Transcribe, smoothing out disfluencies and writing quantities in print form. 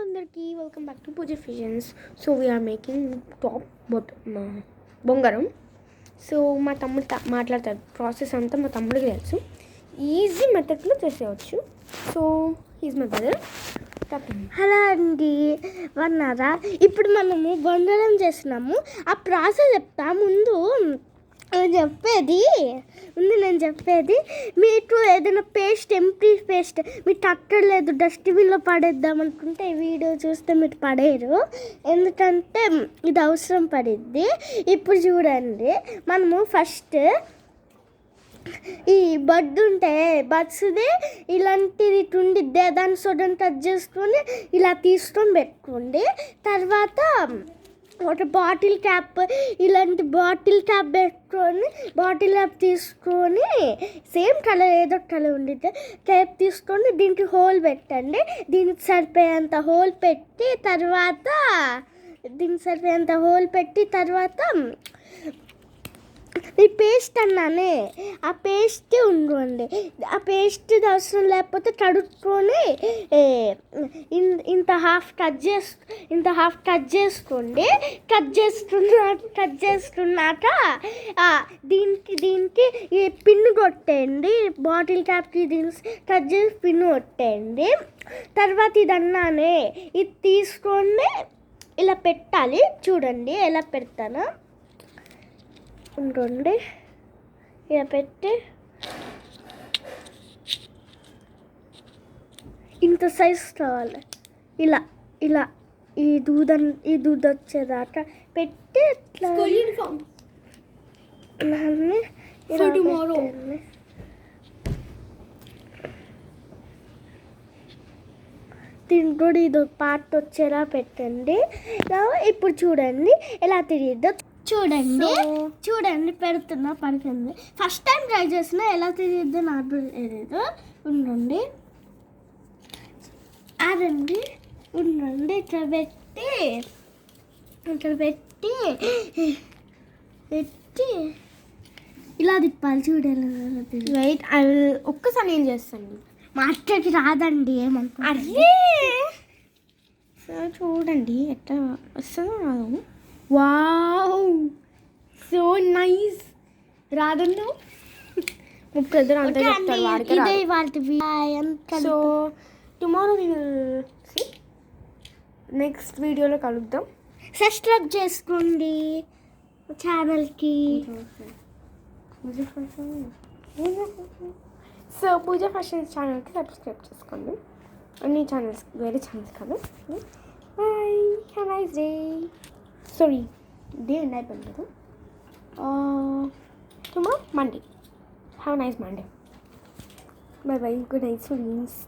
అందరికీ welcome back to Pooja fusions. So we are making top బొంగరం. So మా తమ్ముడు మాట్లాడతాడు. ప్రాసెస్ అంతా మా తమ్ముడికి తెలుసు. ఈజీ మెథడ్లో చేసేయచ్చు. So he's my brother. Hello అండి, వన్నారా? ఇప్పుడు మనము బొంగరం చేస్తున్నాము. ఆ ప్రాసెస్ చెప్తా. నేను చెప్పేది మీకు ఏదైనా ఎంప్టీ పేస్ట్ మీరు తట్టలేదు, డస్ట్బిన్లో పడేద్దాం అనుకుంటే ఈ వీడియో చూస్తే మీరు పడేయరు, ఎందుకంటే ఇది అవసరం పడిద్ది. ఇప్పుడు చూడండి, మనము ఫస్ట్ ఈ బడ్స్ది ఇలాంటిది ఉండిద్దే, దాన్ని సొడని టచ్ చేసుకొని ఇలా తీసుకొని పెట్టుకోండి. తర్వాత ఒక బాటిల్ ట్యాప్, ఇలాంటి బాటిల్ ట్యాప్ పెట్టుకొని తీసుకొని సేమ్ కలర్ ఏదో కలర్ ఉండిద్ది ట్యాప్ తీసుకొని దీనికి హోల్ పెట్టండి. దీనికి సరిపోయేంత హోల్ పెట్టి తర్వాత ఈ పేస్ట్ అన్నానే, ఆ పేస్ట్ ఉండండి. ఆ పేస్ట్ అవసరం లేకపోతే కడుక్కొని ఇంత హాఫ్ కట్ చేసుకోండి. కట్ చేసుకున్నాక దీనికి ఈ పిన్ను కొట్టేయండి. బాటిల్ ట్యాప్కి కట్ చేసి పిన్ను కొట్టేయండి. తర్వాత ఇది తీసుకొని ఇలా పెట్టాలి. చూడండి ఎలా పెడతాను. ఉండండి, ఇలా పెట్టి ఇంత సైజ్ కావాలి. ఇలా ఈ దూద వచ్చేదాకా పెట్టి దీనికి కూడా ఇది పార్ట్ వచ్చేలా పెట్టండి. ఇప్పుడు చూడండి ఎలా తిరిగిద్దో. చూడండి పెడుతున్నా, పడుతుంది. ఫస్ట్ టైం ట్రై చేసినా ఎలా తిరిగిద్దో నాకు తెలియదు. ఉండండి ఇక్కడ పెట్టి ఇలా తిప్పాలి. చూడాలి. వెయిట్, ఒక్కసారి నేను చేస్తాను. మా అక్కకి రాదండి ఏమనుకో. అరే సార్ చూడండి ఎట్లా వస్తుందో రాదు. Wow, so nice. రాదన్నా ముక్కలు అంతా చెప్తారు. సో టుమారో నెక్స్ట్ వీడియోలో కలుద్దాం. సబ్స్క్రైబ్ చేసుకోండి ఛానల్కి. సో పూజ ఫ్యాషన్స్ ఛానల్కి సబ్స్క్రైబ్ చేసుకోండి. అన్ని ఛానల్స్, వేరే ఛానల్స్ కాదు. Bye, have nice day. Sorry, day end అయిపోయింది కదా. Tomorrow Monday. Have nice Monday. Bye bye. Good night students.